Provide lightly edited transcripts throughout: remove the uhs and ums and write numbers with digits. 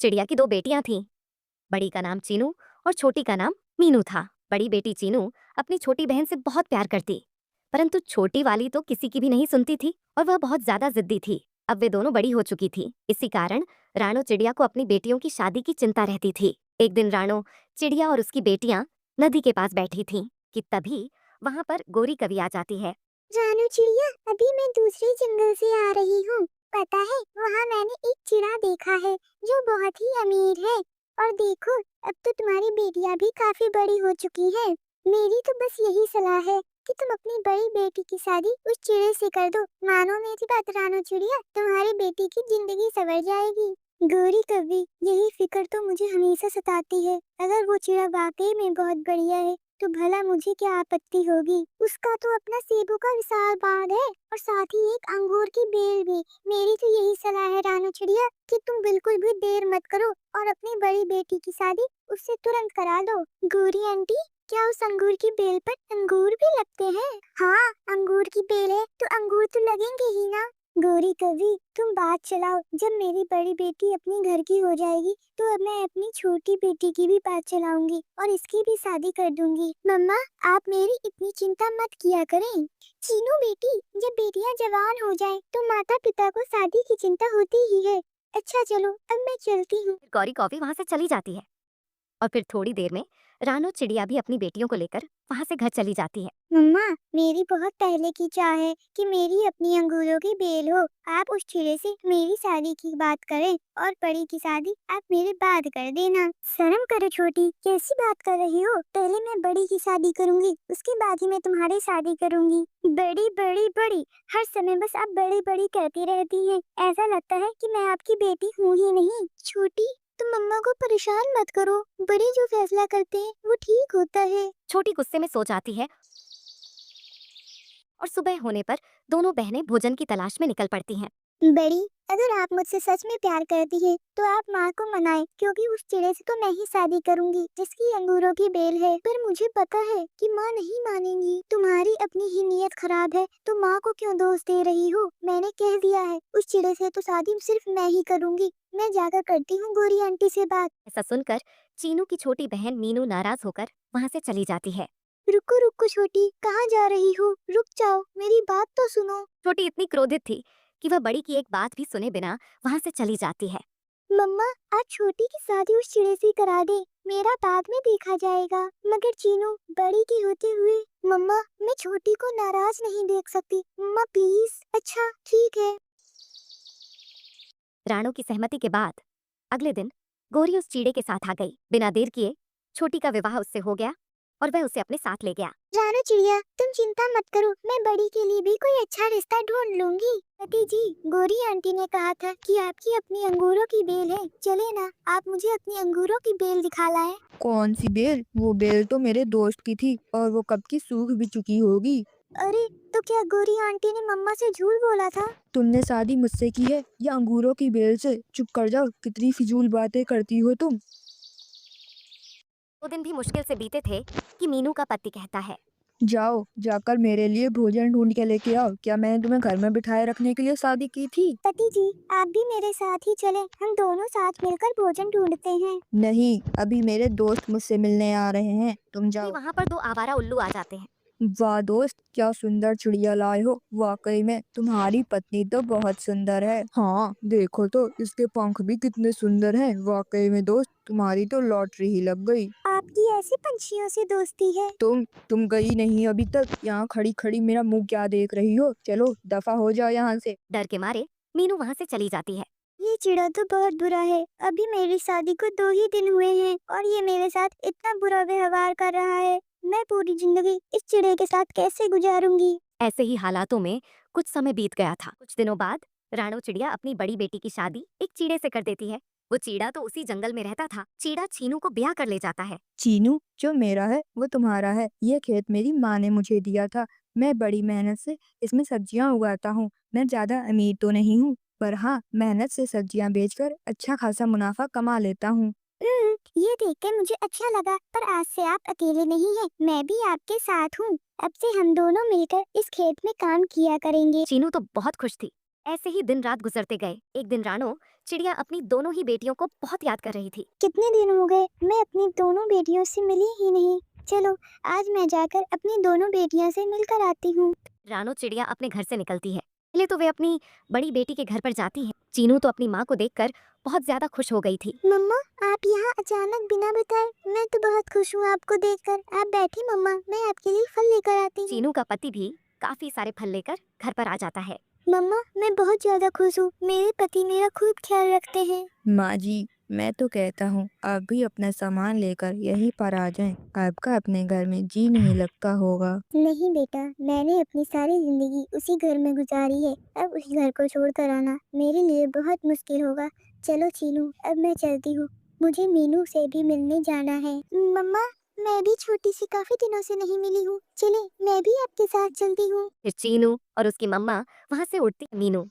चिड़िया की दो बेटियां थीं। बड़ी का नाम चीनू और छोटी का नाम मीनू था। बड़ी बेटी चीनू अपनी छोटी बहन से बहुत प्यार करती, परंतु छोटी वाली तो किसी की भी नहीं सुनती थी और वह बहुत ज्यादा जिद्दी थी। अब वे दोनों बड़ी हो चुकी थी, इसी कारण राणो चिड़िया को अपनी बेटियों की शादी की चिंता रहती थी। एक दिन राणो चिड़िया और उसकी बेटियां नदी के पास बैठी थीं कि तभी वहां पर गोरी कवि आ जाती है। जानू चिड़िया, अभी मैं दूसरे जंगल से आ रही हूँ। पता है, वहाँ मैंने एक चिड़ा देखा है जो बहुत ही अमीर है। और देखो, अब तो तुम्हारी बेटियां भी काफी बड़ी हो चुकी हैं। मेरी तो बस यही सलाह है कि तुम अपनी बड़ी बेटी की शादी उस चिड़े से कर दो। मानो मेरी बात रानो चिड़िया, तुम्हारी बेटी की जिंदगी संवर जाएगी। गोरी कवि, यही फिक्र तो मुझे हमेशा सताती है। अगर वो चिड़ा वाकई में बहुत बढ़िया है तो भला मुझे क्या आपत्ति होगी। उसका तो अपना सेबों का विशाल बाग है और साथ ही एक अंगूर की बेल भी। मेरी तो यही सलाह है रानू चिड़िया कि तुम बिल्कुल भी देर मत करो और अपनी बड़ी बेटी की शादी उससे तुरंत करा दो। गोरी आंटी, क्या उस अंगूर की बेल पर अंगूर भी लगते हैं? हाँ, अंगूर की बेल है तो अंगूर तो लगेंगे ही ना। गोरी कवि, तुम बात चलाओ। जब मेरी बड़ी बेटी अपनी घर की हो जाएगी तो अब मैं अपनी छोटी बेटी की भी बात चलाऊंगी और इसकी भी शादी कर दूंगी। मम्मा, आप मेरी इतनी चिंता मत किया करें। चीनू बेटी, जब बेटियां जवान हो जाएं तो माता पिता को शादी की चिंता होती ही है। अच्छा चलो, अब मैं चलती हूँ। गौरी कौवी वहां से चली जाती है और फिर थोड़ी देर में रानो चिड़िया भी अपनी बेटियों को लेकर वहां से घर चली जाती है। मम्मा, मेरी बहुत पहले की चाह है कि मेरी अपनी अंगूरों की बेल हो। आप उस चिड़े से मेरी शादी की बात करें और बड़ी की शादी आप मेरे बाद कर देना। शर्म करो छोटी, कैसी बात कर रही हो? पहले मैं बड़ी की शादी करूंगी, उसके बाद ही मैं तुम्हारी शादी करूंगी। बड़ी बड़ी बड़ी, हर समय बस आप बड़ी बड़ी कहती रहती हैं। ऐसा लगता है कि मैं आपकी बेटी हूँ ही नहीं। छोटी, तुम मम्मा को परेशान मत करो। बड़े जो फैसला करते हैं वो ठीक होता है। छोटी गुस्से में सो जाती है और सुबह होने पर दोनों बहनें भोजन की तलाश में निकल पड़ती हैं। बड़ी, अगर आप मुझसे सच में प्यार करती है तो आप माँ को मनाएं, क्योंकि उस चिड़े से तो मैं ही शादी करूंगी जिसकी अंगूरों की बेल है। पर मुझे पता है कि माँ नहीं मानेंगी। तुम्हारी अपनी ही नीयत खराब है तो माँ को क्यों दोष दे रही हो? मैंने कह दिया है, उस चिड़े से तो शादी सिर्फ मैं ही करूंगी। मैं जाकर करती हूँ गोरी आंटी से बात। ऐसा सुनकर चीनू की छोटी बहन मीनू नाराज होकर वहां से चली जाती है। रुको रुको छोटी, कहाँ जा रही हो? रुक जाओ, मेरी बात तो सुनो। छोटी इतनी क्रोधित थी कि वह बड़ी की एक बात भी सुने बिना वहां से चली जाती है। मम्मा, आज छोटी की शादी उस चिड़े से करा दे। मेरा बाद में देखा जाएगा। मगर चीनू, बड़ी की होते हुए मम्मा, मैं छोटी को नाराज नहीं देख सकती। मम्मा प्लीज। अच्छा ठीक है। राणो की सहमति के बाद अगले दिन गोरी उस चीड़े के साथ आ गई। बिना देर किए छोटी का विवाह उससे हो गया और वह उसे अपने साथ ले गया। रानो चिड़िया, तुम चिंता मत करो, मैं बड़ी के लिए भी कोई अच्छा रिश्ता ढूंढ लूंगी। पति जी, गोरी आंटी ने कहा था कि आपकी अपनी अंगूरों की बेल है। चले ना, आप मुझे अपनी अंगूरों की बेल दिखा लाए। कौन सी बेल? वो बेल तो मेरे दोस्त की थी और वो कब की सूख भी चुकी होगी। अरे, तो क्या गोरी आंटी ने मम्मा से झूठ बोला था? तुमने शादी मुझसे की है या अंगूरों की बेल से? चुप कर जाओ, कितनी फिजूल बातें करती हो तुम। 2 दिन भी मुश्किल से बीते थे कि मीनू का पति कहता है। जाओ, जाकर मेरे लिए भोजन ढूंढ के लेके आओ। क्या मैंने तुम्हें घर में बिठाए रखने के लिए शादी की थी? पति जी, आप भी मेरे साथ ही चलें, हम दोनों साथ मिलकर भोजन ढूंढते हैं। नहीं, अभी मेरे दोस्त मुझसे मिलने आ रहे हैं, तुम तभी जाओ। वहां पर 2 आवारा उल्लू आ जाते हैं। वाह दोस्त, क्या सुंदर चिड़िया लाए हो। वाकई में तुम्हारी पत्नी तो बहुत सुंदर है। हाँ देखो तो, इसके पंख भी कितने सुंदर हैं। वाकई में दोस्त, तुम्हारी तो लॉटरी ही लग गई। आपकी ऐसे पंछियों से दोस्ती है? तुम गई नहीं अभी तक? यहाँ खड़ी खड़ी मेरा मुंह क्या देख रही हो? चलो दफा हो जाओ यहाँ से। डर के मारे मीनू वहां से चली जाती है। ये चिड़ा तो बहुत बुरा है। अभी मेरी शादी को 2 ही दिन हुए हैं और ये मेरे साथ इतना बुरा व्यवहार कर रहा है। मैं पूरी जिंदगी इस चिड़े के साथ कैसे गुजारूंगी? ऐसे ही हालातों में कुछ समय बीत गया था। कुछ दिनों बाद राणो चिड़िया अपनी बड़ी बेटी की शादी एक चीड़े से कर देती है। वो चीड़ा तो उसी जंगल में रहता था। चीड़ा चीनू को ब्याह कर ले जाता है। चीनू, जो मेरा है वो तुम्हारा है। ये खेत मेरी माँ ने मुझे दिया था। मैं बड़ी मेहनत से इसमें सब्जियां उगाता हूँ। मैं ज्यादा अमीर तो नहीं हूँ, पर हाँ, मेहनत से सब्जियां बेचकर अच्छा खासा मुनाफा कमा लेता हूँ। ये देखकर मुझे अच्छा लगा, पर आज से आप अकेले नहीं हैं, मैं भी आपके साथ हूँ। अब से हम दोनों मिलकर इस खेत में काम किया करेंगे। चीनू तो बहुत खुश थी। ऐसे ही दिन रात गुजरते गए। एक दिन रानो चिड़िया अपनी दोनों ही बेटियों को बहुत याद कर रही थी। कितने दिन हो गए मैं अपनी दोनों बेटियों से मिली ही नहीं। चलो आज मैं जाकर अपनी दोनों बेटियों से मिलकर आती हूँ। रानो चिड़िया अपने घर से निकलती है। पहले तो वे अपनी बड़ी बेटी के घर पर जाती है। चीनू तो अपनी माँ को देखकर बहुत ज्यादा खुश हो गई थी। मम्मा आप यहाँ अचानक बिना बताए, मैं तो बहुत खुश हूँ आपको देखकर। आप बैठी मम्मा, मैं आपके लिए फल लेकर आती हूँ। चीनू का पति भी काफी सारे फल लेकर घर पर आ जाता है। मम्मा मैं बहुत ज्यादा खुश हूँ, मेरे पति मेरा खूब ख्याल रखते हैं। माँ जी, मैं तो कहता हूँ आप भी अपना सामान लेकर यहीं पर आ जाएं। आपका अपने घर में जी नहीं लगता होगा। नहीं बेटा, मैंने अपनी सारी जिंदगी उसी घर में गुजारी है। अब उस घर को छोड़कर आना मेरे लिए बहुत मुश्किल होगा। चलो चीनू अब मैं चलती हूँ, मुझे मीनू से भी मिलने जाना है। मम्मा मैं भी छोटी सी काफी दिनों से नहीं मिली हूँ, चले मैं भी आपके साथ चलती हूँ। फिर चीनू और उसकी मम्मा वहाँ से उठती। मीनू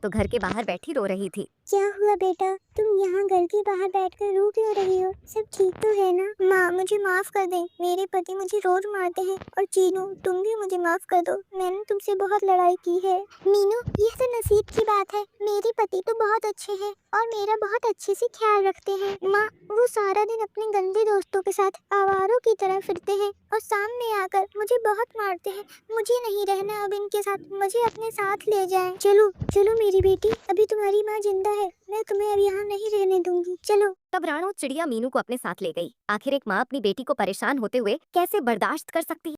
तो घर के बाहर बैठी रो रही थी। क्या हुआ बेटा, तुम यहाँ घर के बाहर बैठकर रो क्यों रही हो? सब ठीक तो है ना? माँ मुझे माफ कर दे, मेरे पति मुझे रोज मारते हैं। और चीनू तुम भी मुझे माफ कर दो, मैंने तुमसे बहुत लड़ाई की है। मीनू ये तो नसीब की बात है, मेरे पति तो बहुत अच्छे हैं और मेरा बहुत अच्छे से ख्याल रखते हैं। माँ वो सारा दिन अपने गंदे दोस्तों के साथ आवारों की तरह फिरते हैं और सामने आकर मुझे बहुत मारते हैं। मुझे नहीं रहना अब इनके साथ, मुझे अपने साथ ले जाएं। चलो चलो मेरी बेटी, अभी तुम्हारी माँ जिंदा है, मैं तुम्हें अब यहाँ नहीं रहने दूंगी। चलो। तब रानो चिड़िया मीनू को अपने साथ ले गई। आखिर एक माँ अपनी बेटी को परेशान होते हुए कैसे बर्दाश्त कर सकती है।